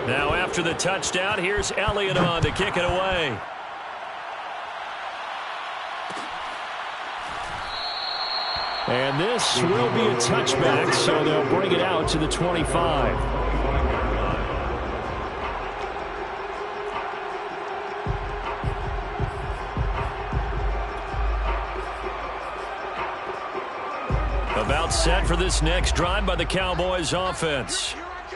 Now after the touchdown, here's Elliott on to kick it away. And this will be a touchback, so they'll bring it out to the 25. About set for this next drive by the Cowboys offense.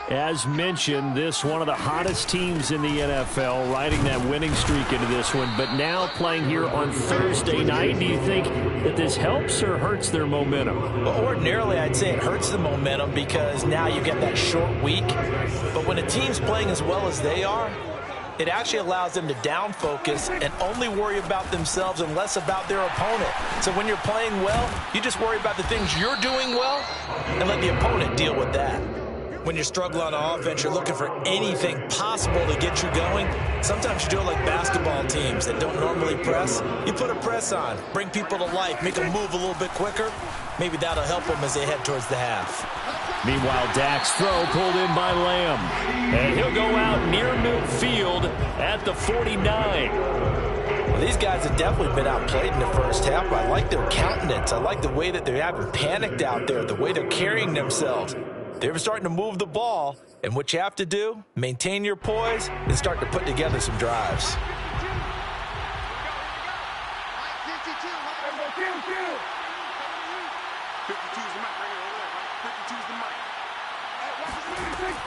As mentioned, this one of the hottest teams in the NFL, riding that winning streak into this one, but now playing here on Thursday night. Do you think that this helps or hurts their momentum? Well, ordinarily, I'd say it hurts the momentum because now you get that short week. But when a team's playing as well as they are, it actually allows them to down focus and only worry about themselves and less about their opponent. So when you're playing well, you just worry about the things you're doing well and let the opponent deal with that. When you struggle on offense, you're looking for anything possible to get you going. Sometimes you do it like basketball teams that don't normally press. You put a press on, bring people to life, make them move a little bit quicker. Maybe that'll help them as they head towards the half. Meanwhile, Dak's throw pulled in by Lamb. And he'll go out near midfield at the 49. Well, these guys have definitely been outplayed in the first half. I like their countenance. I like the way that they haven't panicked out there, the way they're carrying themselves. They're starting to move the ball, and what you have to do, maintain your poise and start to put together some drives.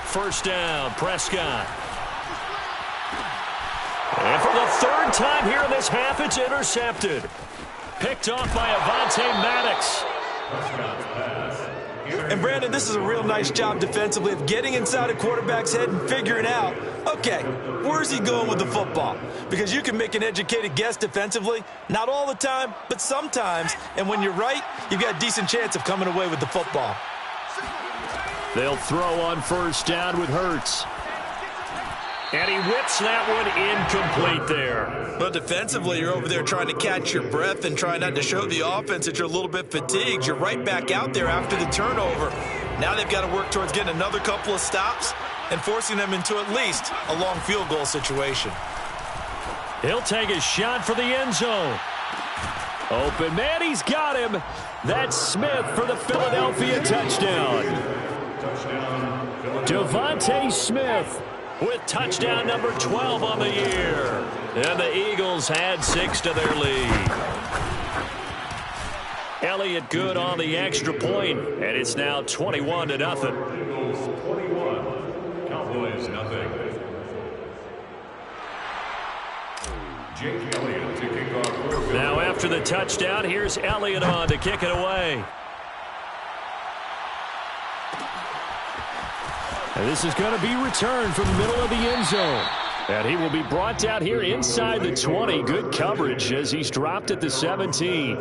First down, Prescott. And for the third time here in this half, it's intercepted. Picked off by Avonte Maddox. And, Brandon, this is a real nice job defensively of getting inside a quarterback's head and figuring out, okay, where's he going with the football? Because you can make an educated guess defensively, not all the time, but sometimes. And when you're right, you've got a decent chance of coming away with the football. They'll throw on first down with Hurts. And he whips that one incomplete there. But defensively, you're over there trying to catch your breath and try not to show the offense that you're a little bit fatigued. You're right back out there after the turnover. Now they've got to work towards getting another couple of stops and forcing them into at least a long field goal situation. He'll take a shot for the end zone. Open man, he's got him. That's Smith for the Philadelphia touchdown. Devontae Smith with touchdown number 12 on the year. And the Eagles add 6 to their lead. Elliott good on the extra point, and it's now 21-0. Eagles 21, Cowboys nothing. Jake Elliott to kick off. Now after the touchdown, here's Elliott on to kick it away. And this is going to be returned from the middle of the end zone. And he will be brought down here inside the 20. Good coverage as he's dropped at the 17.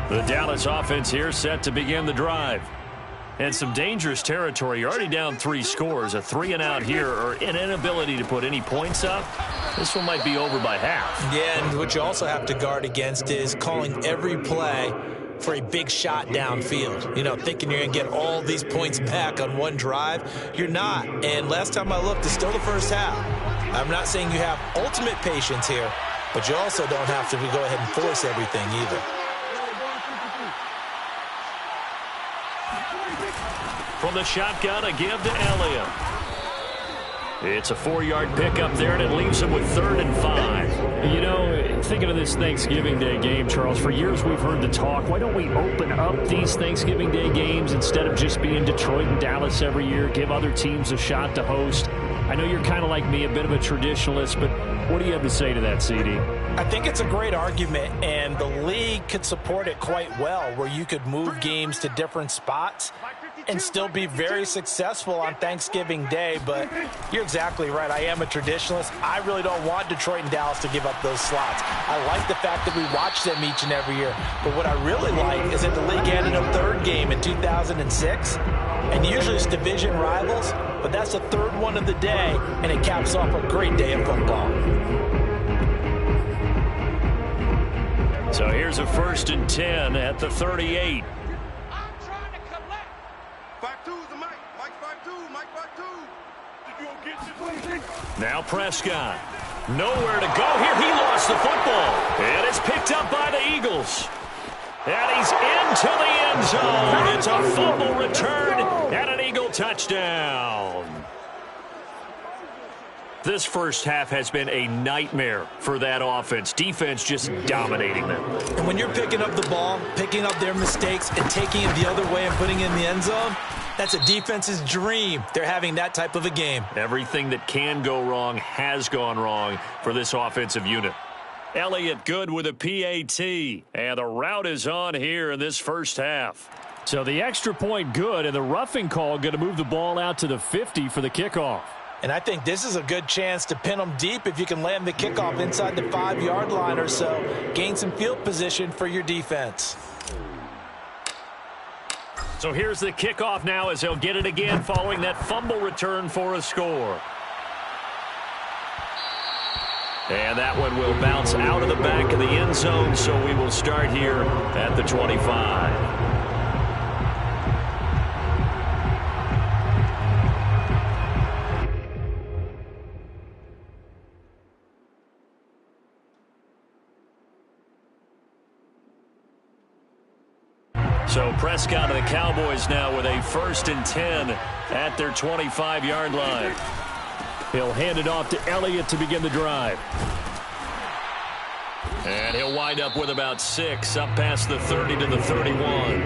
The Dallas offense here set to begin the drive. And some dangerous territory. You're already down 3 scores. A 3-and-out here, or an inability to put any points up. This one might be over by half. Yeah, and what you also have to guard against is calling every play for a big shot downfield. You know, thinking you're going to get all these points back on one drive. You're not. And last time I looked, it's still the first half. I'm not saying you have ultimate patience here, but you also don't have to go ahead and force everything either. From the shotgun, a give to Elliott. It's a 4-yard pickup there, and it leaves him with 3rd and 5. You know, thinking of this Thanksgiving Day game, Charles, for years we've heard the talk, why don't we open up these Thanksgiving Day games instead of just being Detroit and Dallas every year, give other teams a shot to host? I know you're kind of like me, a bit of a traditionalist, but what do you have to say to that, CD? I think it's a great argument, and the league could support it quite well, where you could move games to different spots and still be very successful on Thanksgiving Day. But you're exactly right. I am a traditionalist. I really don't want Detroit and Dallas to give up those slots. I like the fact that we watch them each and every year. But what I really like is that the league added a 3rd game in 2006. And usually it's division rivals, but that's the 3rd one of the day, and it caps off a great day of football. So here's a 1st and 10 at the 38. Now Prescott. Nowhere to go here. He lost the football. And it's picked up by the Eagles. And he's into the end zone. It's a fumble return and an Eagle touchdown. This first half has been a nightmare for that offense. Defense just dominating them. And when you're picking up the ball, picking up their mistakes, and taking it the other way and putting it in the end zone, that's a defense's dream. They're having that type of a game. Everything that can go wrong has gone wrong for this offensive unit. Elliott good with a PAT. And the route is on here in this first half. So the extra point good, and the roughing call going to move the ball out to the 50 for the kickoff. And I think this is a good chance to pin them deep if you can land the kickoff inside the 5-yard line or so. Gain some field position for your defense. So here's the kickoff now as he'll get it again following that fumble return for a score. And that one will bounce out of the back of the end zone, so we will start here at the 25. So Prescott and the Cowboys now with a 1st and 10 at their 25-yard line. He'll hand it off to Elliott to begin the drive. And he'll wind up with about 6 up past the 30 to the 31.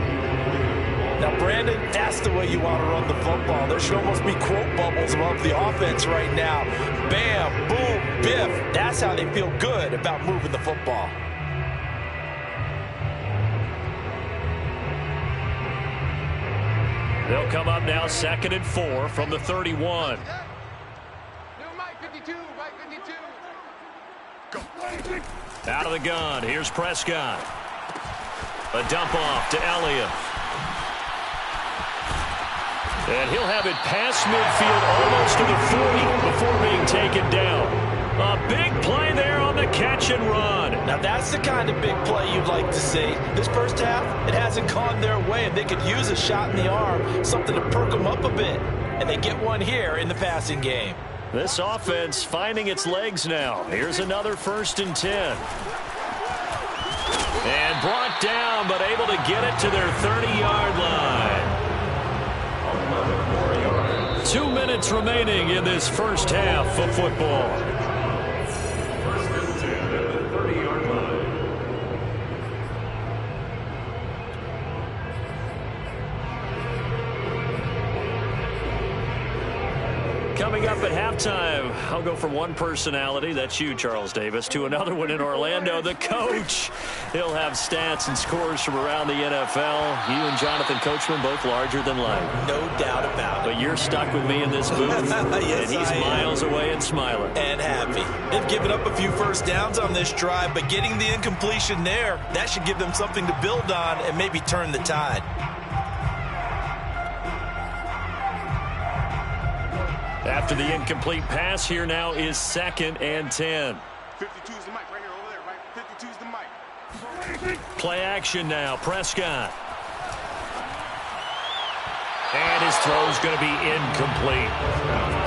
Now, Brandon, that's the way you want to run the football. There should almost be quote bubbles above the offense right now. Bam, boom, biff. That's how they feel good about moving the football. They'll come up now 2nd and 4 from the 31. Out of the gun. Here's Prescott. A dump off to Elliott. And he'll have it past midfield almost to the 40 before being taken down. A big play there on the catch and run. Now that's the kind of big play you'd like to see. This first half, it hasn't gone their way, and they could use a shot in the arm, something to perk them up a bit. And they get one here in the passing game. This offense finding its legs now. Here's another 1st and 10. And brought down, but able to get it to their 30-yard line. 2 minutes remaining in this first half of football. 1st and 10 at the 30-yard line. Coming up at halftime, I'll go from one personality, that's you, Charles Davis, to another one in Orlando, the coach. He'll have stats and scores from around the NFL. You and Jonathan Coachman both larger than life. No doubt about it. But you're stuck with me in this booth, yes, and he's miles away and smiling. And happy. They've given up a few first downs on this drive, but getting the incompletion there, that should give them something to build on and maybe turn the tide. After the incomplete pass, here now is 2nd and 10. 52's the mic right here over there, right? 52's the mic. Play action now. Prescott. And his throw's going to be incomplete.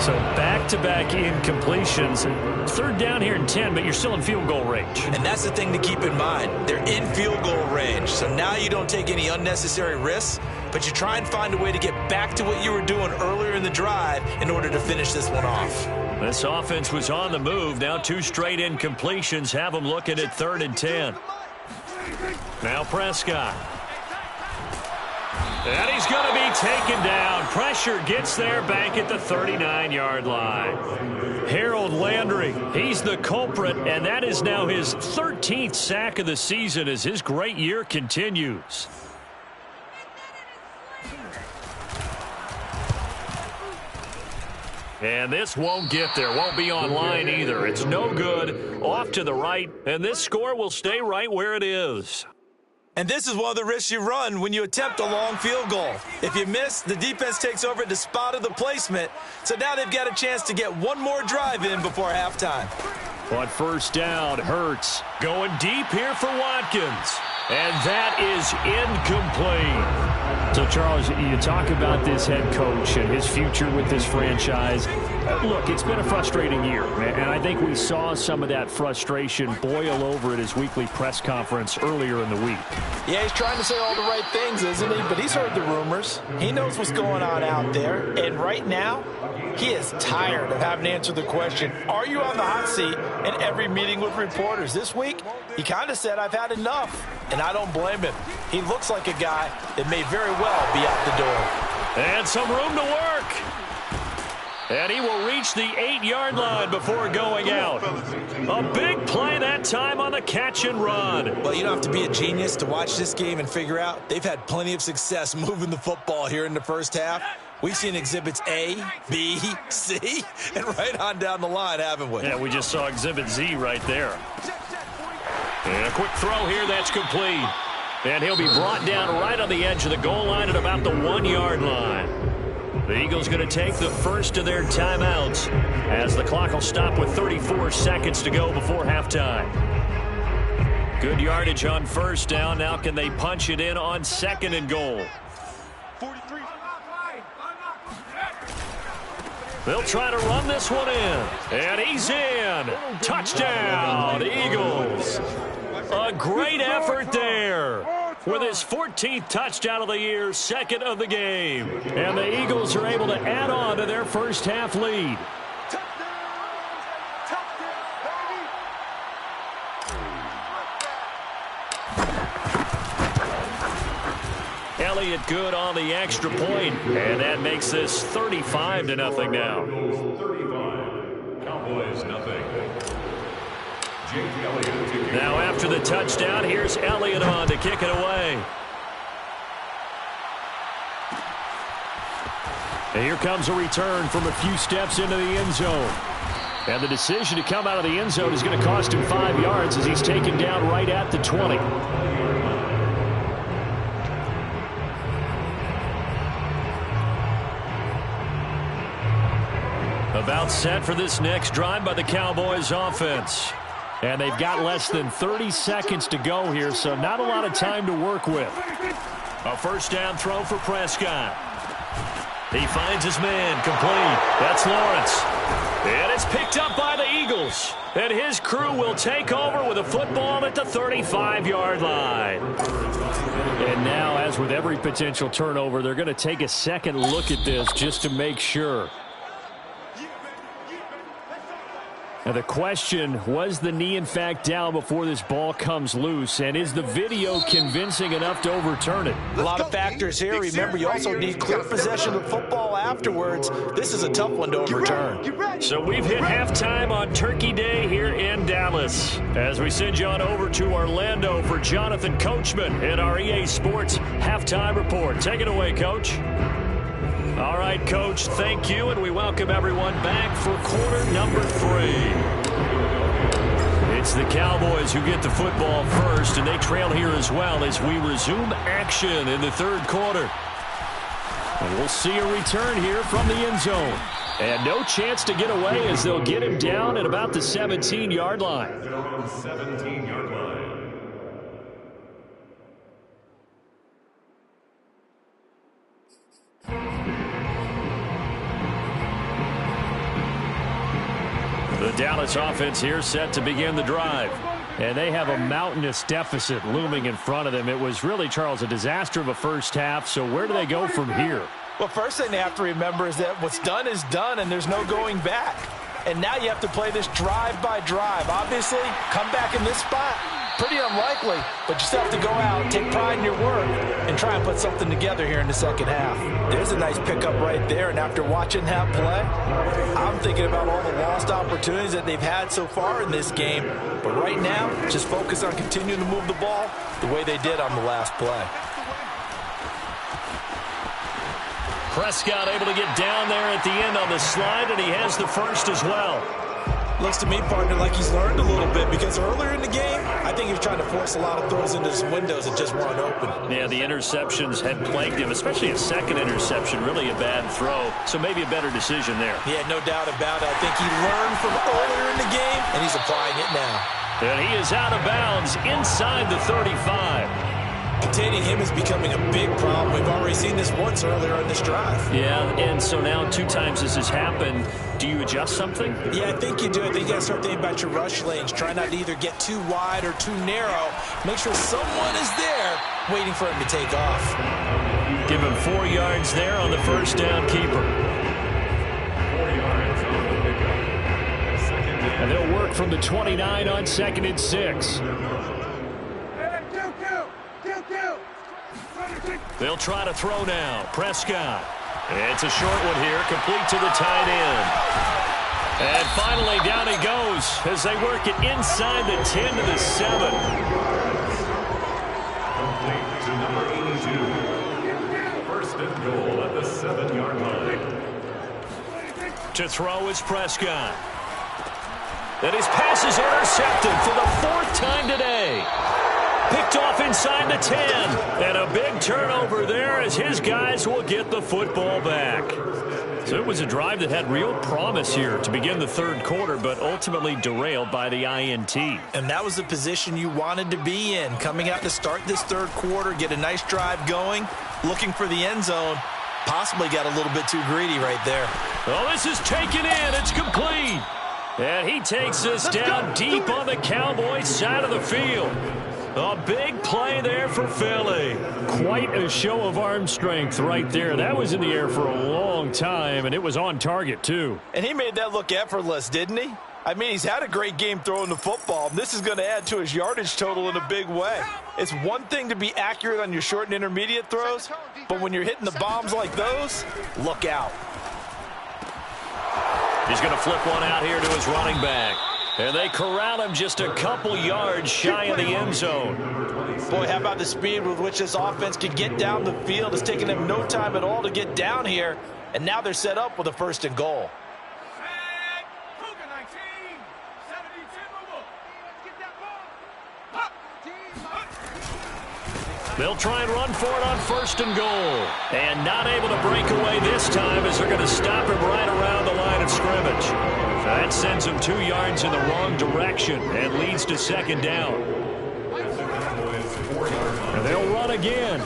So back-to-back incompletions. 3rd down here and 10, but you're still in field goal range. And that's the thing to keep in mind. They're in field goal range. So now you don't take any unnecessary risks, but you try and find a way to get back to what you were doing earlier in the drive in order to finish this one off. This offense was on the move. Now 2 straight incompletions have them looking at 3rd and 10. Now Prescott. And he's going to be taken down. Pressure gets there back at the 39-yard line. Harold Landry, he's the culprit, and that is now his 13th sack of the season as his great year continues. And this won't get there, won't be online either. It's no good, off to the right, and this score will stay right where it is. And this is one of the risks you run when you attempt a long field goal. If you miss, the defense takes over at the spot of the placement. So now they've got a chance to get one more drive in before halftime. On first down, Hurts going deep here for Watkins. And that is incomplete. So, Charles, you talk about this head coach and his future with this franchise. Look, it's been a frustrating year, and I think we saw some of that frustration boil over at his weekly press conference earlier in the week. Yeah, he's trying to say all the right things, isn't he? But he's heard the rumors. He knows what's going on out there. And right now, he is tired of having to answer the question, are you on the hot seat, in every meeting with reporters. This week, he kind of said, I've had enough. And I don't blame him. He looks like a guy that may very well be out the door. And some room to work. And he will reach the 8-yard line before going out. A big play that time on the catch and run. Well, you don't have to be a genius to watch this game and figure out they've had plenty of success moving the football here in the first half. We've seen exhibits A, B, C, and right on down the line, haven't we? Yeah, we just saw exhibit Z right there. And a quick throw here, that's complete. And he'll be brought down right on the edge of the goal line at about the 1-yard line. The Eagles going to take the first of their timeouts as the clock will stop with 34 seconds to go before halftime. Good yardage on first down. Now can they punch it in on 2nd and goal? 43. They'll try to run this one in. And he's in. Touchdown, Eagles. A great effort there. With his 14th touchdown of the year, 2nd of the game. And the Eagles are able to add on to their first half lead. Elliott good on the extra point, and that makes this 35-0 now. 35. Cowboys nothing. Jake Elliott. Now after the touchdown, here's Elliott on to kick it away. And here comes a return from a few steps into the end zone. And the decision to come out of the end zone is going to cost him 5 yards as he's taken down right at the 20. About set for this next drive by the Cowboys offense. And they've got less than 30 seconds to go here, so not a lot of time to work with. A first down throw for Prescott. He finds his man, complete. That's Lawrence. And it's picked up by the Eagles. And his crew will take over with a football at the 35-yard line. And now, as with every potential turnover, they're going to take a second look at this just to make sure. Now the question, was the knee in fact down before this ball comes loose? And is the video convincing enough to overturn it? A lot of factors here. Remember, you also need clear possession of the football afterwards. This is a tough one to overturn. So we've hit halftime on Turkey Day here in Dallas. As we send you on over to Orlando for Jonathan Coachman in our EA Sports Halftime Report. Take it away, Coach. All right, Coach, thank you, and we welcome everyone back for quarter number 3. It's the Cowboys who get the football first, and they trail here as well as we resume action in the third quarter. And we'll see a return here from the end zone. And no chance to get away as they'll get him down at about the 17-yard line. 17-yard line. The Dallas offense here set to begin the drive. And they have a mountainous deficit looming in front of them. It was really, Charles, a disaster of a first half. So where do they go from here? Well, first thing they have to remember is that what's done is done, and there's no going back. And now you have to play this drive by drive. Obviously, come back in this spot, pretty unlikely, but you still have to go out, take pride in your work, and try and put something together here in the second half. There's a nice pickup right there, and after watching that play, I'm thinking about all the lost opportunities that they've had so far in this game. But right now, just focus on continuing to move the ball the way they did on the last play. Prescott able to get down there at the end on the slide, and he has the first as well. Looks to me, partner, like he's learned a little bit because earlier in the game, I think he was trying to force a lot of throws into his windows that just weren't open. Yeah, the interceptions had plagued him, especially a second interception, really a bad throw. So maybe a better decision there. Yeah, no doubt about it. I think he learned from earlier in the game, and he's applying it now. And he is out of bounds inside the 35. Containing him is becoming a big problem. We've already seen this once earlier in this drive. Yeah, and so now 2 times this has happened. Do you adjust something? Yeah, I think you do. I think you got to start thinking about your rush lanes. Try not to either get too wide or too narrow. Make sure someone is there waiting for him to take off. Give him 4 yards there on the first down keeper. 4 yards on the pickup. And they'll work from the 29 on 2nd and 6. They'll try to throw now. Prescott. It's a short one here, complete to the tight end. And finally, down he goes as they work it inside the 10 to the 7. Complete to number 82. First and goal at the 7-yard line. To throw is Prescott. And his pass is intercepted for the 4th time today. Picked off inside the 10. And a big turnover there as his guys will get the football back. So it was a drive that had real promise here to begin the 3rd quarter, but ultimately derailed by the INT. And that was the position you wanted to be in. Coming out to start this 3rd quarter, get a nice drive going, looking for the end zone. Possibly got a little bit too greedy right there. Well, this is taken in. It's complete. And he takes this down deep on the Cowboys side of the field. A big play there for Philly. Quite a show of arm strength right there. That was in the air for a long time, and it was on target, too. And he made that look effortless, didn't he? I mean, he's had a great game throwing the football, and this is going to add to his yardage total in a big way. It's one thing to be accurate on your short and intermediate throws, but when you're hitting the bombs like those, look out. He's going to flip one out here to his running back. And they corral him just a couple yards shy of the end zone. Boy, how about the speed with which this offense can get down the field? It's taken them no time at all to get down here. And now they're set up with a 1st and goal. They'll try and run for it on 1st and goal. And not able to break away this time as they're going to stop him right around the line of scrimmage. That sends him 2 yards in the wrong direction and leads to 2nd down. And they'll run again.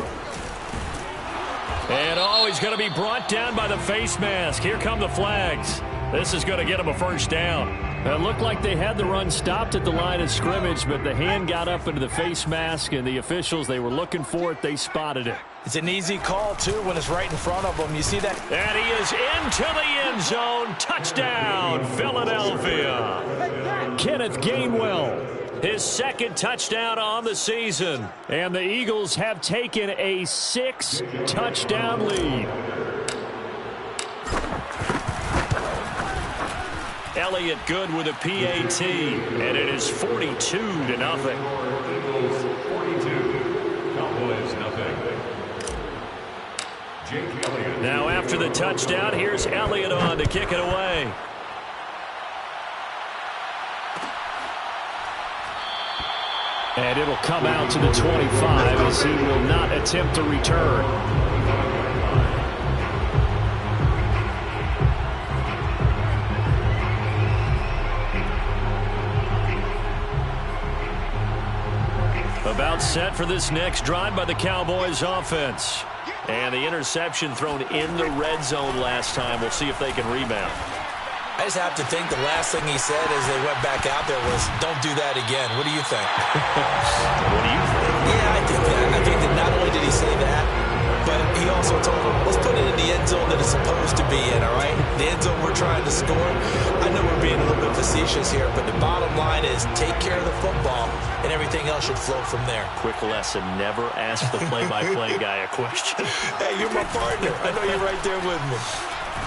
And he's going to be brought down by the face mask. Here come the flags. This is going to get him a 1st down. It looked like they had the run stopped at the line of scrimmage, but the hand got up into the face mask, and the officials, they were looking for it. They spotted it. It's an easy call, too, when it's right in front of them. You see that? And he is into the end zone. Touchdown, Philadelphia. Kenneth Gainwell, his 2nd touchdown on the season. And the Eagles have taken a 6-touchdown lead. Elliott good with a PAT, and it is 42-0. Eagles 42, Cowboys nothing. Jake Elliott. Now after the touchdown, here's Elliott on to kick it away. And it'll come out to the 25 as he will not attempt to return. About set for this next drive by the Cowboys offense. And the interception thrown in the red zone last time. We'll see if they can rebound. I just have to think the last thing he said as they went back out there was, don't do that again. What do you think? What do you think? Yeah, I think that. I think that not only did he say that, but he also told them, let's put it in the end zone that it's supposed to be in, all right? The end zone we're trying to score. I know we're being a little bit facetious here, but the bottom line is take care of the football, and everything else should flow from there. Quick lesson, never ask the play-by-play guy a question. Hey, you're my partner. I know you're right there with me.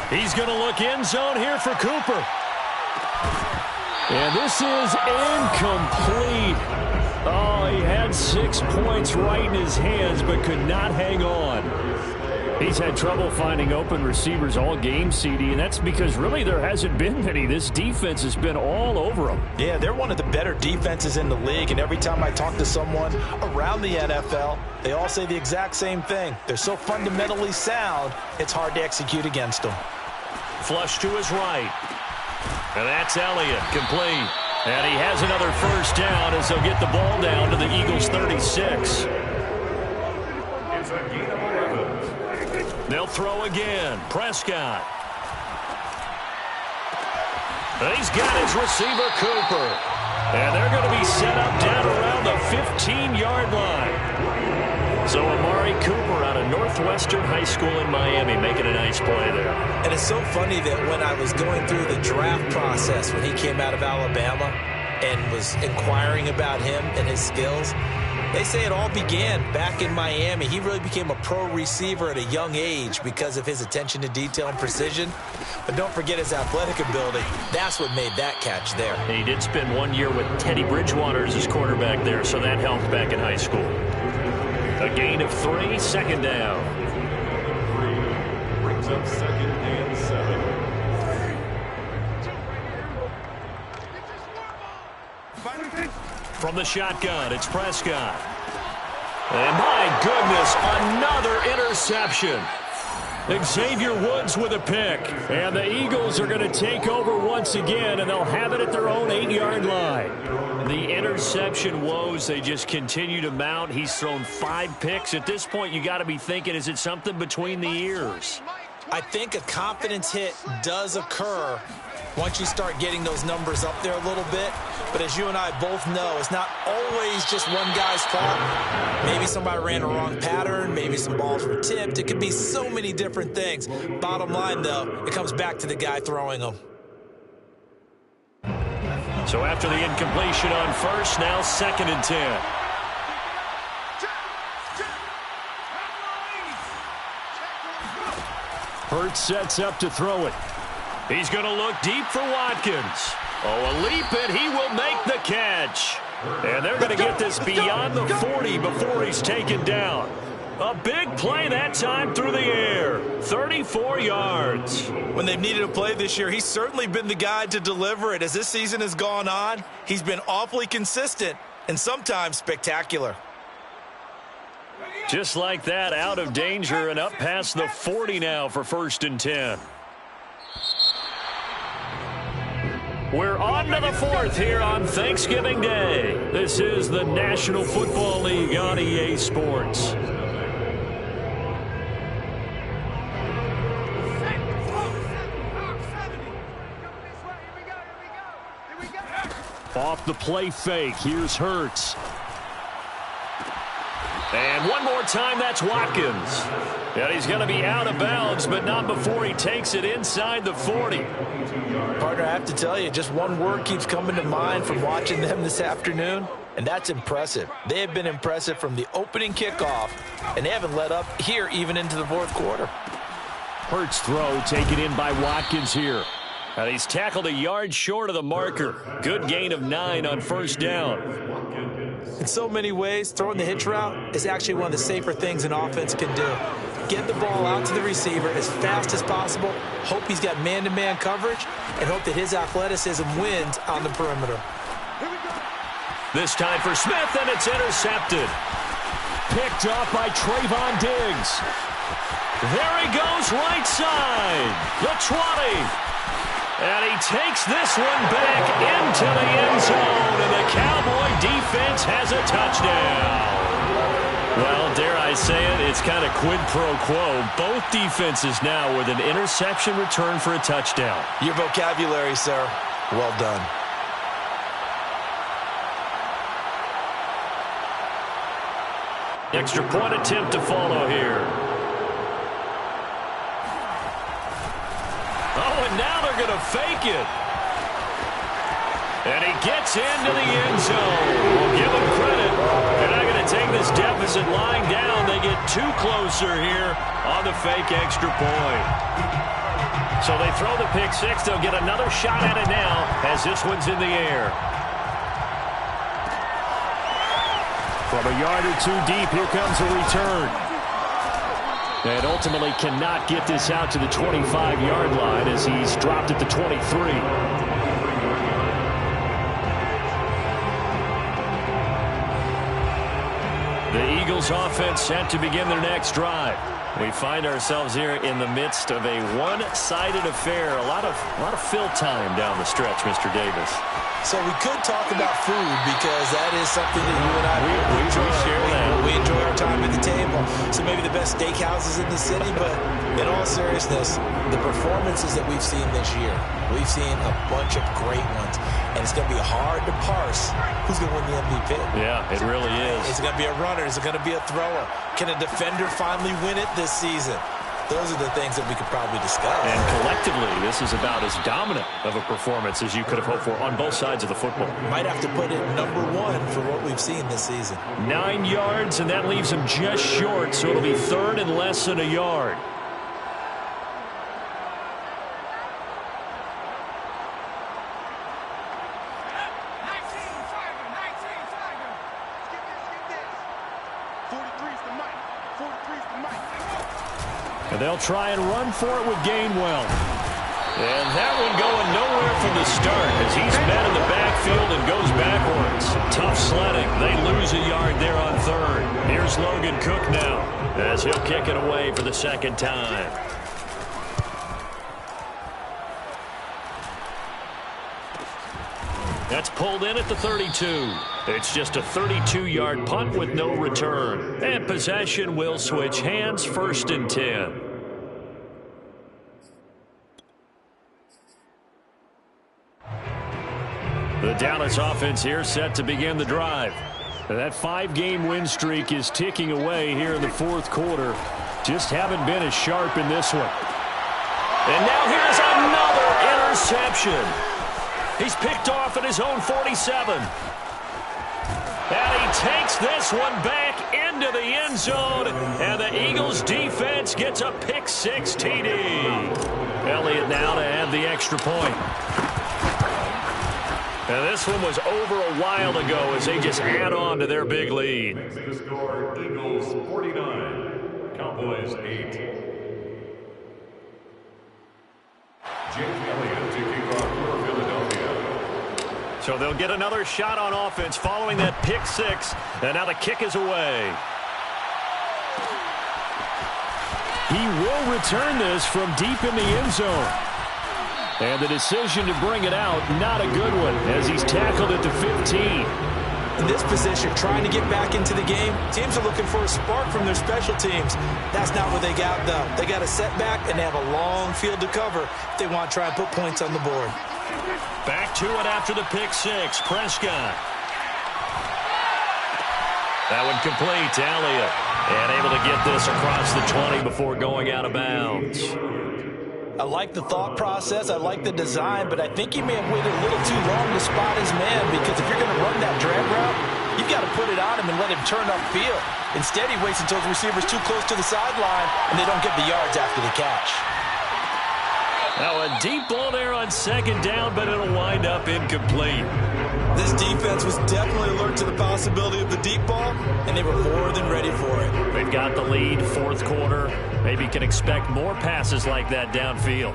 He's going to look end zone here for Cooper. And this is incomplete. Oh, he had 6 points right in his hands, but could not hang on. He's had trouble finding open receivers all game, CD, and that's because really there hasn't been many. This defense has been all over him. Yeah, they're one of the better defenses in the league, and every time I talk to someone around the NFL, they all say the exact same thing. They're so fundamentally sound, it's hard to execute against them. Flush to his right. And that's Elliott, complete. And he has another first down as they'll get the ball down to the Eagles' 36. It's a gain of 11. They'll throw again. Prescott. And he's got his receiver, Cooper. And they're going to be set up down around the 15-yard line. So Amari Cooper out of Northwestern High School in Miami making a nice play there. And it's so funny that when I was going through the draft process when he came out of Alabama and was inquiring about him and his skills, they say it all began back in Miami. He really became a pro receiver at a young age because of his attention to detail and precision. But don't forget his athletic ability. That's what made that catch there. He did spend 1 year with Teddy Bridgewater as his quarterback there, so that helped back in high school. A gain of 3, second down. 3 brings up 2nd and 7. From the shotgun, it's Prescott. And my goodness, another interception. Xavier Woods with a pick. And the Eagles are going to take over once again, and they'll have it at their own 8-yard line. The interception woes, they just continue to mount. He's thrown 5 picks. At this point, you got to be thinking, is it something between the ears? I think a confidence hit does occur once you start getting those numbers up there a little bit. But as you and I both know, it's not always just one guy's fault. Maybe somebody ran a wrong pattern. Maybe some balls were tipped. It could be so many different things. Bottom line, though, it comes back to the guy throwing them. So after the incompletion on first, now 2nd and 10. Hurts sets up to throw it. He's going to look deep for Watkins. Oh, a leap, and he will make the catch. And they're going to get this beyond the 40 before he's taken down. A big play that time through the air. 34 yards. When they've needed a play this year, he's certainly been the guy to deliver it. As this season has gone on, he's been awfully consistent and sometimes spectacular. Just like that, out of danger and up past the 40 now for 1st and 10. We're on to the 4th here on Thanksgiving Day. This is the National Football League on EA Sports. Off the play fake, here's Hurts. And one more time, that's Watkins. And he's going to be out of bounds, but not before he takes it inside the 40. Partner, I have to tell you, just one word keeps coming to mind from watching them this afternoon, and that's impressive. They have been impressive from the opening kickoff, and they haven't let up here even into the 4th quarter. Hurts throw taken in by Watkins here. And he's tackled a yard short of the marker. Good gain of 9 on first down. In so many ways, throwing the hitch route is actually one of the safer things an offense can do. Get the ball out to the receiver as fast as possible, hope he's got man-to-man coverage, and hope that his athleticism wins on the perimeter. This time for Smith, and it's intercepted. Picked off by Trayvon Diggs. There he goes, right side. The 20. And he takes this one back into the end zone, and the Cowboy defense has a touchdown. Well, dare I say it, it's kind of quid pro quo. Both defenses now with an interception return for a touchdown. Your vocabulary, sir. Well done. Extra point attempt to follow here. Oh, and now they're going to fake it. And he gets into the end zone. We'll give him credit. They're not going to take this deficit lying down. They get too closer here on the fake extra point. So they throw the pick six. They'll get another shot at it now as this one's in the air. From a yard or two deep, here comes a return. And ultimately cannot get this out to the 25-yard line as he's dropped at the 23. The Eagles offense set to begin their next drive. We find ourselves here in the midst of a one-sided affair. A lot of fill time down the stretch, Mr. Davis. So we could talk about food because that is something that you and I we share that. We enjoy our time at the table. So maybe the best steakhouses in the city, but in all seriousness, the performances that we've seen this year, we've seen a bunch of great ones. And it's going to be hard to parse who's going to win the MVP. Yeah, it really is. Is it going to be a runner? Is it going to be a thrower? Can a defender finally win it this season? Those are the things that we could probably discuss. And collectively, this is about as dominant of a performance as you could have hoped for on both sides of the football. Might have to put it #1 for what we've seen this season. 9 yards, and that leaves him just short, so it'll be third and less than a yard. And they'll try and run for it with Gainwell. And that one going nowhere from the start as he's met in the backfield and goes backwards. Tough sledding. They lose a yard there on third. Here's Logan Cook now as he'll kick it away for the second time. That's pulled in at the 32. It's just a 32-yard punt with no return. And possession will switch hands, 1st and 10. The Dallas offense here set to begin the drive. That 5-game win streak is ticking away here in the 4th quarter. Just haven't been as sharp in this one. And now here's another interception. He's picked off at his own 47. And he takes this one back into the end zone. And the Eagles defense gets a pick-6 TD. Elliott now to add the extra point. And this one was over a while ago as they just add on to their big lead. Makes the score Eagles 49, Cowboys 8. Jake Elliott to kick off for Philadelphia. So they'll get another shot on offense following that pick-6. And now the kick is away. He will return this from deep in the end zone. And the decision to bring it out, not a good one, as he's tackled at the 15. In this position, trying to get back into the game, teams are looking for a spark from their special teams. That's not what they got, though. They got a setback, and they have a long field to cover if they want to try and put points on the board. Back to it after the pick-6. Prescott. That one complete to Elliott. And able to get this across the 20 before going out of bounds. I like the thought process. I like the design, but I think he may have waited a little too long to spot his man, because if you're going to run that drag route, you've got to put it on him and let him turn upfield. Instead, he waits until the receiver's too close to the sideline, and they don't get the yards after the catch. Now a deep ball there on 2nd down, but it'll wind up incomplete. This defense was definitely alert to the possibility of the deep ball, and they were more than ready for it. They've got the lead, 4th quarter. Maybe can expect more passes like that downfield.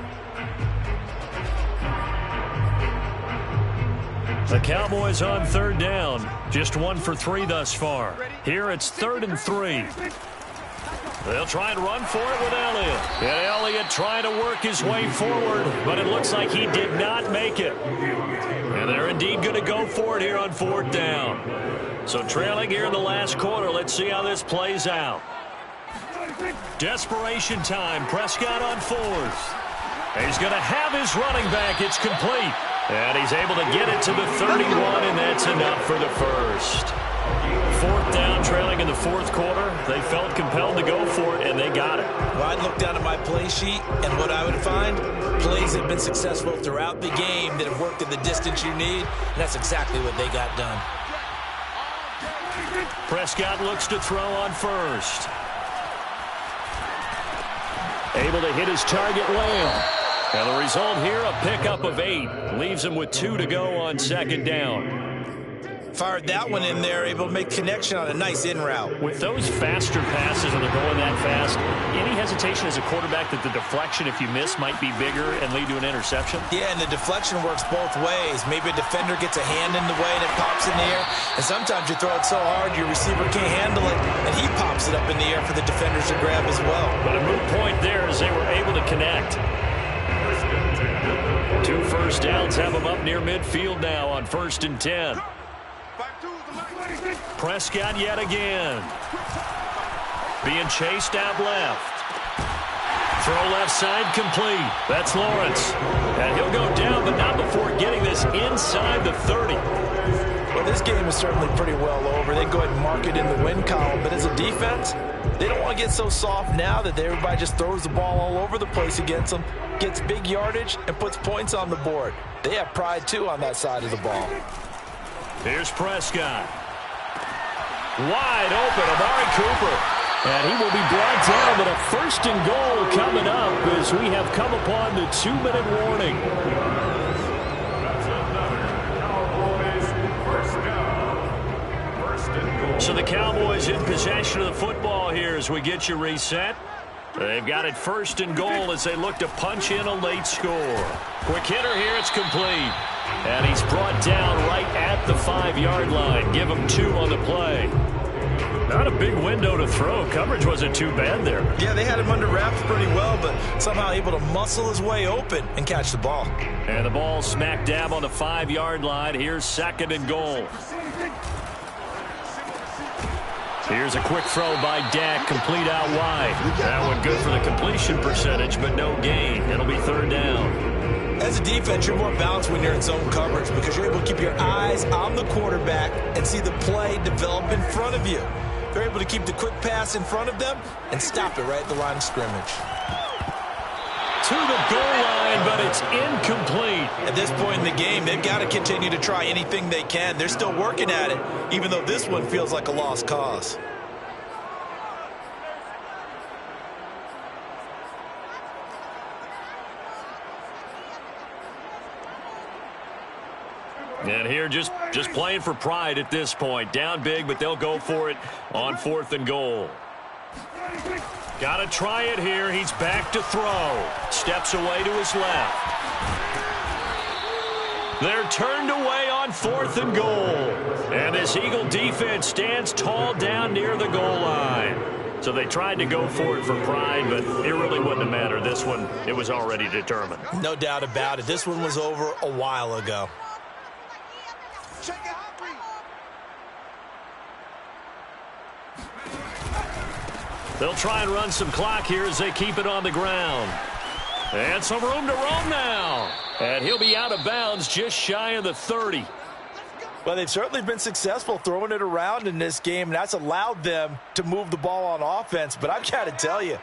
The Cowboys on 3rd down. Just 1 for 3 thus far. Here it's 3rd and 3. They'll try and run for it with Elliott. And Elliott trying to work his way forward, but it looks like he did not make it. And they're indeed going to go for it here on 4th down. So trailing here in the last quarter, let's see how this plays out. Desperation time. Prescott on 4th. He's going to have his running back. It's complete. And he's able to get it to the 31, and that's enough for the first. 4th down, trailing in the 4th quarter. They felt compelled to go for it, and they got it. Well, I'd look down at my play sheet, and what I would find, plays have been successful throughout the game that have worked in the distance you need, and that's exactly what they got done. Prescott looks to throw on 1st. Able to hit his target, Lamb. And the result here, a pickup of 8. Leaves him with 2 to go on 2nd down. Fired that one in there, able to make connection on a nice in route. With those faster passes and they're going that fast, any hesitation as a quarterback that the deflection, if you miss, might be bigger and lead to an interception? Yeah, and the deflection works both ways. Maybe a defender gets a hand in the way and it pops in the air. And sometimes you throw it so hard your receiver can't handle it, and he pops it up in the air for the defenders to grab as well. But a moot point there as they were able to connect. 2 first downs have them up near midfield now on 1st and 10. Prescott yet again. Being chased out left. Throw left side complete. That's Lawrence. And he'll go down, but not before getting this inside the 30. Well, this game is certainly pretty well over. They go ahead and mark it in the win column. But as a defense, they don't want to get so soft now that everybody just throws the ball all over the place against them, gets big yardage, and puts points on the board. They have pride, too, on that side of the ball. Here's Prescott. Wide open, Amari Cooper. And he will be brought down, but a 1st and goal coming up as we have come upon the 2-minute warning. So the Cowboys in possession of the football here as we get you reset. They've got it 1st and goal as they look to punch in a late score. Quick hitter here, it's complete. And he's brought down right at the 5-yard line. Give him 2 on the play. Not a big window to throw. Coverage wasn't too bad there. Yeah, they had him under wraps pretty well, but somehow able to muscle his way open and catch the ball. And the ball smack dab on the 5-yard line. Here's 2nd and goal. Here's a quick throw by Dak, complete out wide. That one good for the completion percentage, but no gain. It'll be 3rd down. As a defense, you're more balanced when you're in zone coverage because you're able to keep your eyes on the quarterback and see the play develop in front of you. They're able to keep the quick pass in front of them and stop it right at the line of scrimmage. To the goal line, but it's incomplete. At this point in the game, they've got to continue to try anything they can. They're still working at it, even though this one feels like a lost cause. And here just playing for pride at this point. Down big, but they'll go for it on 4th and goal. Got to try it here. He's back to throw. Steps away to his left. They're turned away on 4th and goal. And this Eagle defense stands tall down near the goal line. So they tried to go for it for pride, but it really wouldn't have mattered. This one, it was already determined. No doubt about it. This one was over a while ago. They'll try and run some clock here as they keep it on the ground. And some room to roam now. And he'll be out of bounds just shy of the 30. Well, they've certainly been successful throwing it around in this game, and that's allowed them to move the ball on offense. But I've got to tell you,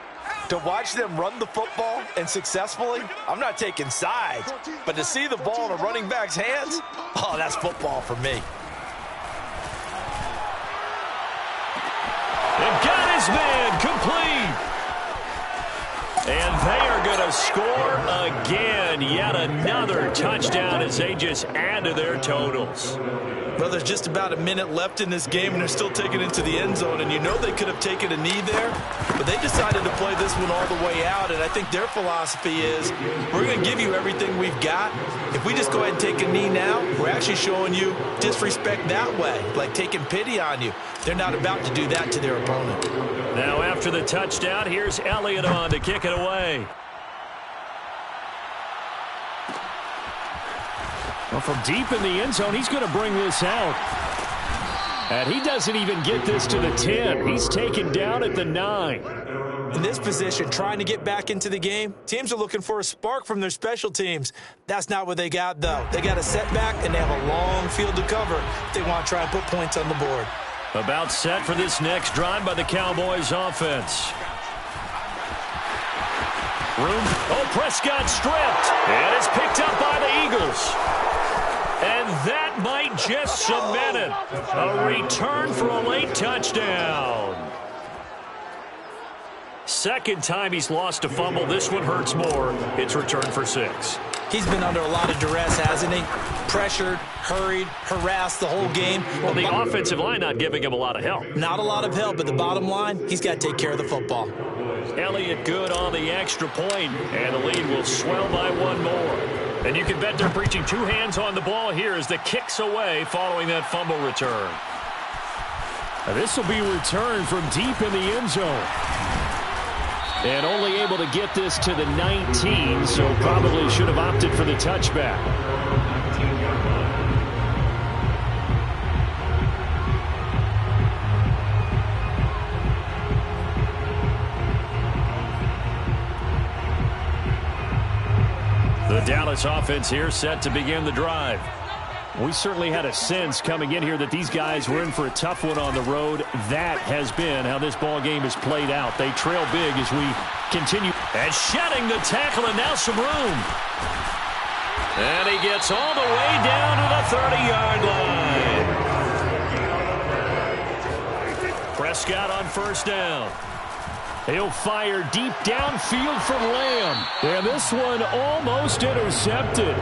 to watch them run the football and successfully, I'm not taking sides, but to see the ball in a running back's hands, oh, that's football for me. They've got his man complete. And they are going to score again. Yet another touchdown as they just add to their totals. Well, there's just about a minute left in this game, and they're still taking it to the end zone. And you know they could have taken a knee there, but they decided to play this one all the way out. And I think their philosophy is, we're going to give you everything we've got. If we just go ahead and take a knee now, we're actually showing you disrespect that way, like taking pity on you. They're not about to do that to their opponent. Now after the touchdown, here's Elliott on to kick it away. Well, from deep in the end zone, he's going to bring this out. And he doesn't even get this to the 10. He's taken down at the 9. In this position, trying to get back into the game, teams are looking for a spark from their special teams. That's not what they got, though. They got a setback, and they have a long field to cover if they want to try and put points on the board. About set for this next drive by the Cowboys offense. Room. Oh, Prescott stripped. And it's picked up by the Eagles. And that might just cement it. A return for a late touchdown. Second time he's lost a fumble. This one hurts more. It's returned for 6. He's been under a lot of duress, hasn't he? pressured, hurried, harassed the whole game. Well, the offensive line not giving him a lot of help. Not a lot of help, but the bottom line, he's got to take care of the football. Elliott good on the extra point, and the lead will swell by one more. And you can bet they're preaching two hands on the ball here as the kick's away following that fumble return. Now this will be returned from deep in the end zone. And only able to get this to the 19, so probably should have opted for the touchback. The Dallas offense here set to begin the drive. We certainly had a sense coming in here that these guys were in for a tough one on the road. That has been how this ball game has played out. They trail big as we continue. And shedding the tackle, and now some room. And he gets all the way down to the 30-yard line. Prescott on first down. He'll fire deep downfield for Lamb. And this one almost intercepted.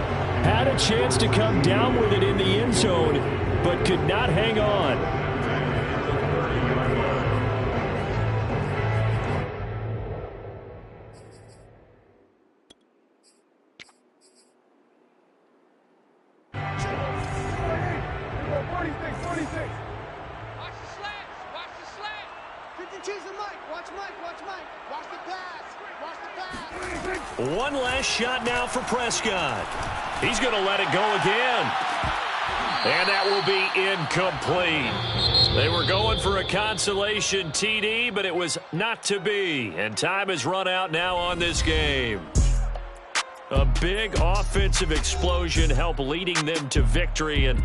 Had a chance to come down with it in the end zone, but could not hang on. One last shot now for Prescott. He's going to let it go again. And that will be incomplete. They were going for a consolation TD, but it was not to be. And time has run out now on this game. A big offensive explosion helped leading them to victory. And